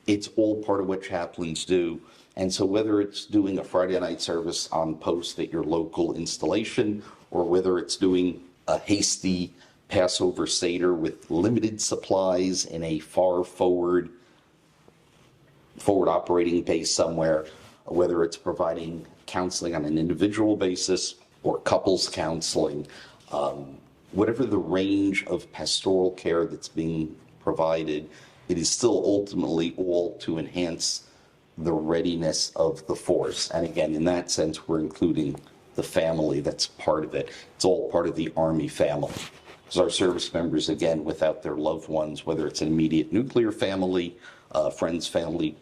it's all part of what chaplains do. And so whether it's doing a Friday night service on post at your local installation, or whether it's doing a hasty Passover Seder with limited supplies in a far forward operating base somewhere, whether it's providing counseling on an individual basis or couples counseling, whatever the range of pastoral care that's being provided, it is still ultimately all to enhance the readiness of the force. And again, in that sense, we're including the family that's part of it. It's all part of the Army family. Because our service members, again, without their loved ones, whether it's an immediate nuclear family, friends, family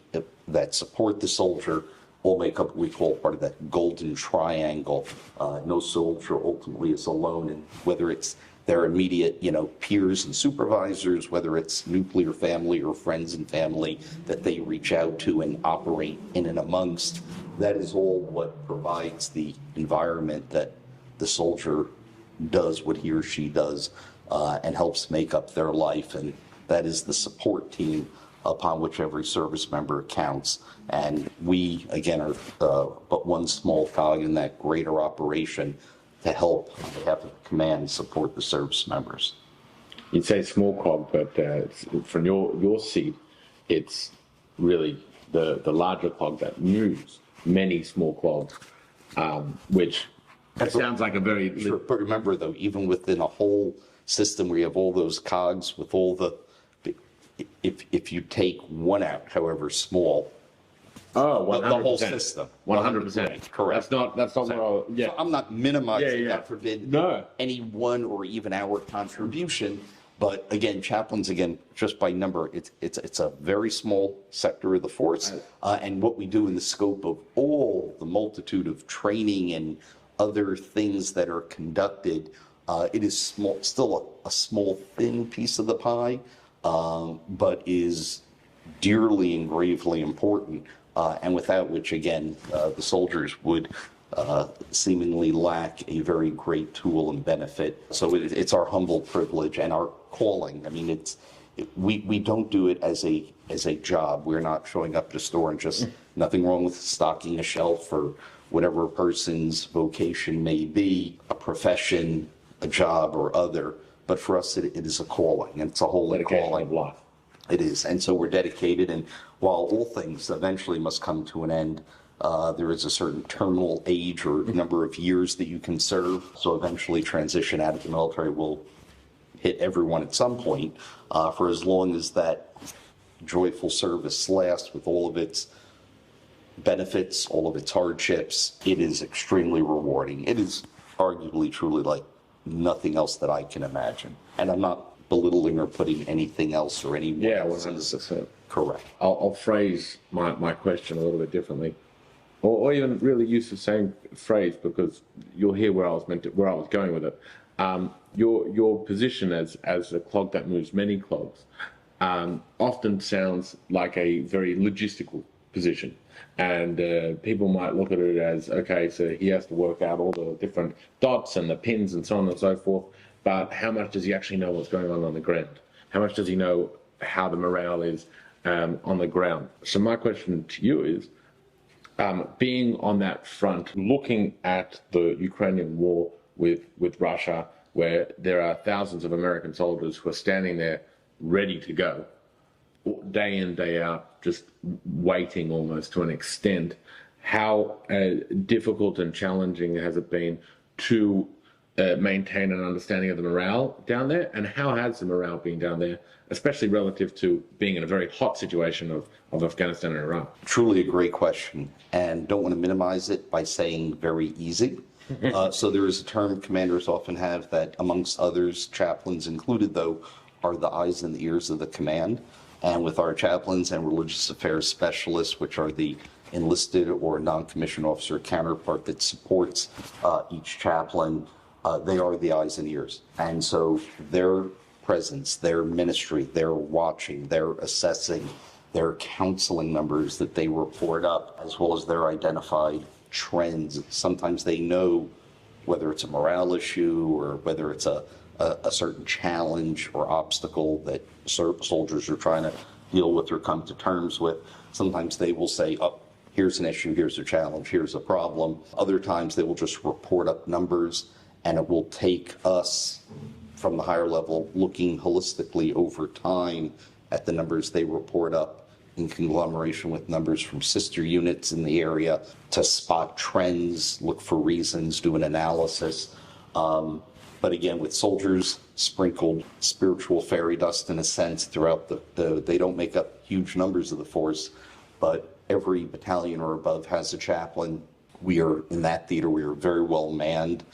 that support the soldier, all make up what we call part of that golden triangle. No soldier ultimately is alone, and whether it's their immediate, peers and supervisors, whether it's nuclear family or friends and family that they reach out to and operate in and amongst, that is all what provides the environment that the soldier does what he or she does and helps make up their life. And that is the support team upon which every service member counts. And we, again, are but one small cog in that greater operation to help, on behalf of the command, support the service members. You'd say small cog, but from your seat, it's really the larger cog that moves many small clogs, which sounds like a very... Sure, but remember, though, even within a whole system where you have all those cogs with all the... If you take one out, however small, Oh, the whole 100%. system. 100%. Correct. That's not what I, yeah. So I'm not minimizing, Yeah. God forbid, No. any one or even our contribution. But again, chaplains, again, just by number, it's a very small sector of the force. And what we do in the scope of all the multitude of training and other things that are conducted, it is still a small, thin piece of the pie, but is dearly and gravely important, and without which, again, the soldiers would seemingly lack a very great tool and benefit. So it's our humble privilege and our calling. I mean, we don't do it as a job. We're not showing up to the store and just nothing wrong with stocking a shelf or whatever a person's vocation may be, a profession, a job, or other. But for us, it is a calling, and it's a holy Dedication calling. of life. It is, and so we're dedicated, and while all things eventually must come to an end, there is a certain terminal age or number of years that you can serve, so eventually transition out of the military will hit everyone at some point. For as long as that joyful service lasts with all of its benefits, all of its hardships, it is extremely rewarding. It is arguably truly like nothing else that I can imagine, and I'm not belittling or putting anything else or anyone Yeah, else's. 100%. Correct. I'll phrase my question a little bit differently, or even really use the same phrase, because you'll hear where I was going with it. Your position as a clog that moves many clogs often sounds like a very logistical position, and people might look at it as, okay, so he has to work out all the different dots and the pins and so on and so forth. But how much does he actually know what's going on the ground? How much does he know how the morale is on the ground? So my question to you is, being on that front, looking at the Ukrainian war with Russia, where there are thousands of American soldiers who are standing there ready to go, day in, day out, just waiting almost to an extent, how difficult and challenging has it been to maintain an understanding of the morale down there, and how has the morale been down there, especially relative to being in a very hot situation of Afghanistan and Iraq? Truly a great question, and don't want to minimize it by saying very easy. So there is a term commanders often have that, amongst others, chaplains included though, are the eyes and the ears of the command. And with our chaplains and religious affairs specialists, which are the enlisted or non-commissioned officer counterpart that supports each chaplain, they are the eyes and ears. And so their presence, their ministry, their watching, their assessing, their counseling numbers that they report up, as well as their identified trends. Sometimes they know whether it's a morale issue or whether it's a certain challenge or obstacle that soldiers are trying to deal with or come to terms with. Sometimes they will say, oh, here's an issue, here's a challenge, here's a problem. Other times they will just report up numbers, and it will take us from the higher level looking holistically over time at the numbers they report up in conglomeration with numbers from sister units in the area to spot trends, look for reasons, do an analysis. But again, with soldiers sprinkled spiritual fairy dust in a sense throughout they don't make up huge numbers of the force, but every battalion or above has a chaplain. We are in that theater, we are very well manned.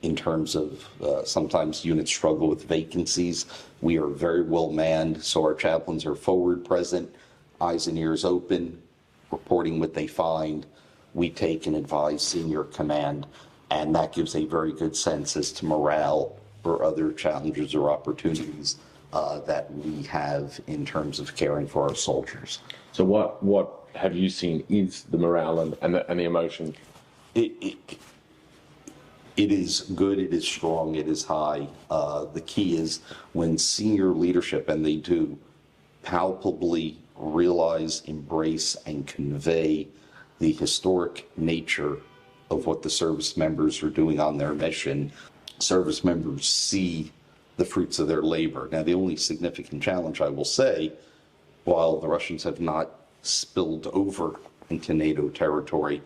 In terms of sometimes units struggle with vacancies. We are very well manned, so our chaplains are forward present, eyes and ears open, reporting what they find. We take and advise senior command, and that gives a very good sense as to morale or other challenges or opportunities that we have in terms of caring for our soldiers. So what have you seen is the morale and the emotion? It is good, it is strong, it is high. The key is when senior leadership, and they do, palpably realize, embrace, and convey the historic nature of what the service members are doing on their mission, service members see the fruits of their labor. Now, the only significant challenge, I will say, while the Russians have not spilled over into NATO territory,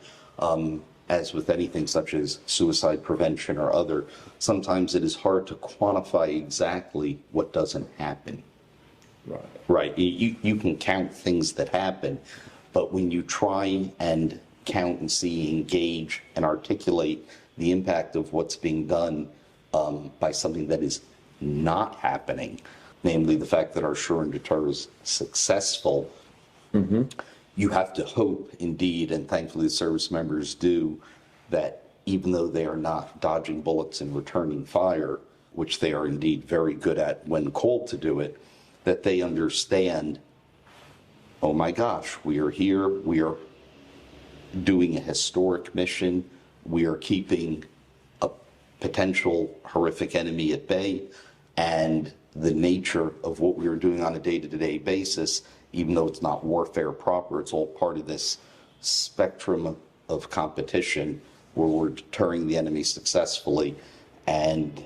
as with anything such as suicide prevention or other, sometimes it is hard to quantify exactly what doesn't happen. Right. You can count things that happen, But when you try and count and see, engage, and articulate the impact of what's being done by something that is not happening, namely the fact that our sure and deter is successful, you have to hope, indeed, and thankfully the service members do, that even though they are not dodging bullets and returning fire, which they are indeed very good at when called to do it, that they understand, oh my gosh, we are here, we are doing a historic mission, we are keeping a potential horrific enemy at bay, and the nature of what we are doing on a day-to-day basis, even though it's not warfare proper, it's all part of this spectrum of competition where we're deterring the enemy successfully. And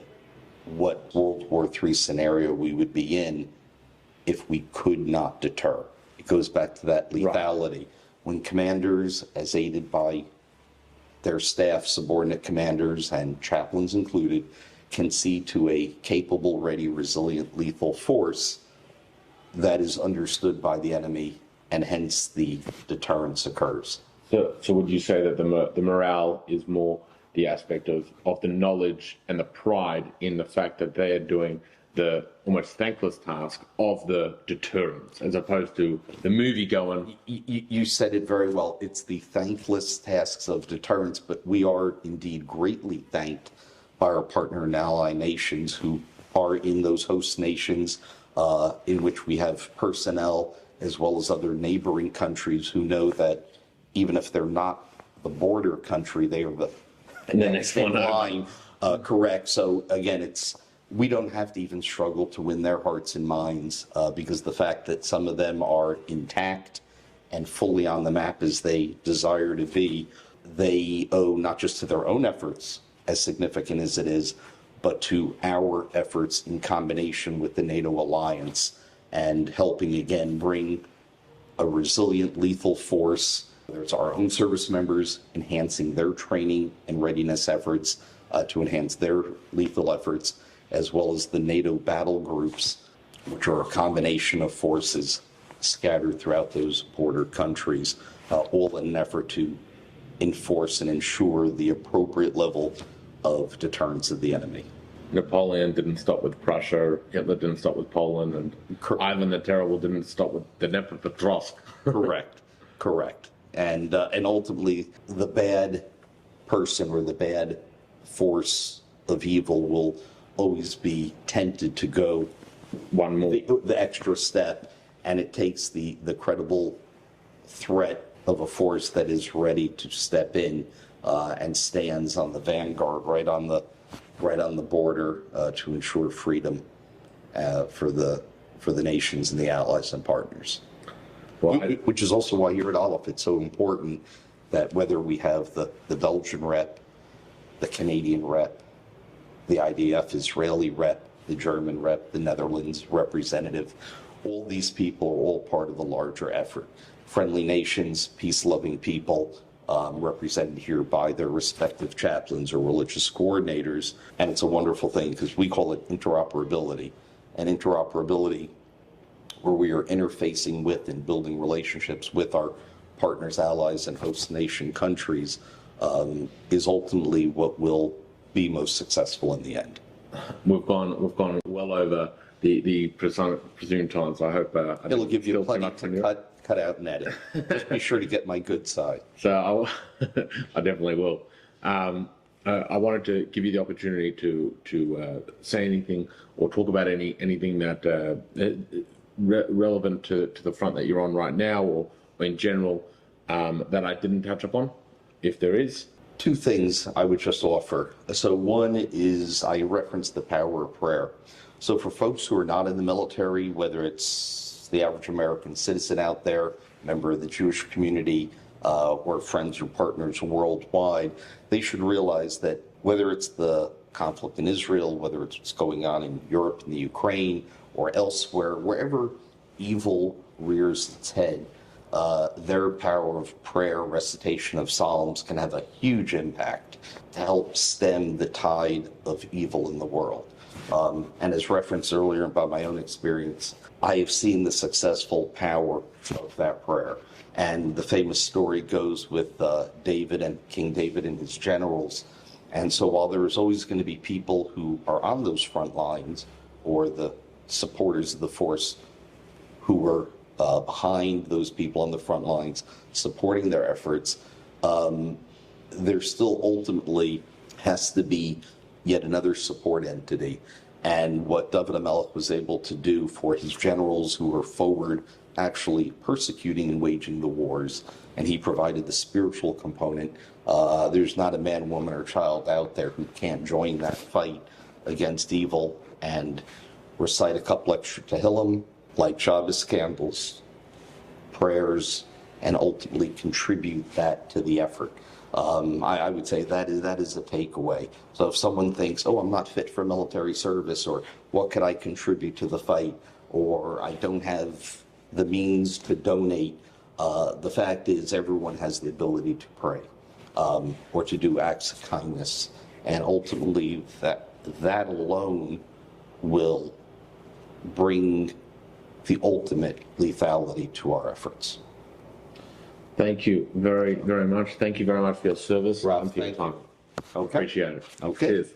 what World War III scenario we would be in if we could not deter. It goes back to that lethality. Right. When commanders, as aided by their staff, subordinate commanders, and chaplains included, can see to a capable, ready, resilient, lethal force, that is understood by the enemy, and hence the deterrence occurs. So would you say that the morale is more the aspect of the knowledge and the pride in the fact that they are doing the almost thankless task of the deterrence, as opposed to the movie going? You said it very well. It's the thankless tasks of deterrence, but we are indeed greatly thanked by our partner and ally nations who are in those host nations, in which we have personnel, as well as other neighboring countries who know that even if they're not the border country, they are the next in line. Correct. So again, we don't have to even struggle to win their hearts and minds, because the fact that some of them are intact and fully on the map as they desire to be, they owe not just to their own efforts, as significant as it is, but to our efforts in combination with the NATO alliance and helping again bring a resilient, lethal force. There's our own service members enhancing their training and readiness efforts to enhance their lethal efforts, as well as the NATO battle groups, which are a combination of forces scattered throughout those border countries, all in an effort to enforce and ensure the appropriate level of deterrence of the enemy. Napoleon didn't stop with Prussia, Hitler didn't stop with Poland, and Ivan the Terrible didn't stop with the Dnepropetrovsk. Correct. And ultimately, the bad person or the bad force of evil will always be tempted to go one more, the extra step, and it takes the credible threat of a force that is ready to step in and stands on the vanguard, right on the border, to ensure freedom for the nations and the allies and partners. Well, which is also why here at Aleph it's so important that whether we have the Belgian rep, the Canadian rep, the IDF Israeli rep, the German rep, the Netherlands representative, all these people are all part of a larger effort. Friendly nations, peace-loving people, represented here by their respective chaplains or religious coordinators. And it's a wonderful thing because we call it interoperability. And interoperability, where we are interfacing with and building relationships with our partners, allies, and host nation countries, is ultimately what will be most successful in the end. We've gone well over the presumed time, so I hope it'll give you plenty to cut out and edit. Just be sure to get my good side. So I definitely will. I wanted to give you the opportunity to say anything or talk about anything that relevant to the front that you're on right now, or in general, that I didn't touch upon, if there is. Two things I would just offer. So one is I referenced the power of prayer. So for folks who are not in the military, whether it's the average American citizen out there, member of the Jewish community, or friends or partners worldwide, they should realize that whether it's the conflict in Israel, whether it's what's going on in Europe and the Ukraine or elsewhere, wherever evil rears its head, their power of prayer, recitation of Psalms can have a huge impact to help stem the tide of evil in the world. And as referenced earlier by my own experience, I have seen the successful power of that prayer. And the famous story goes with King David and his generals. And so while there is always going to be people who are on those front lines, or the supporters of the force who are behind those people on the front lines, supporting their efforts, there still ultimately has to be yet another support entity. And what David HaMelech was able to do for his generals who were forward actually persecuting and waging the wars, and he provided the spiritual component. There's not a man, woman, or child out there who can't join that fight against evil and recite a couple extra Tehillim, light Shabbos candles, prayers, and ultimately contribute that to the effort. I would say that is a takeaway. So if someone thinks, oh, I'm not fit for military service, or what could I contribute to the fight, or I don't have the means to donate, the fact is everyone has the ability to pray or to do acts of kindness. And ultimately that alone will bring the ultimate lethality to our efforts. Thank you very, very much. Thank you very much for your service Ralph, and for your thank you. time. I appreciate it. Okay. Cheers.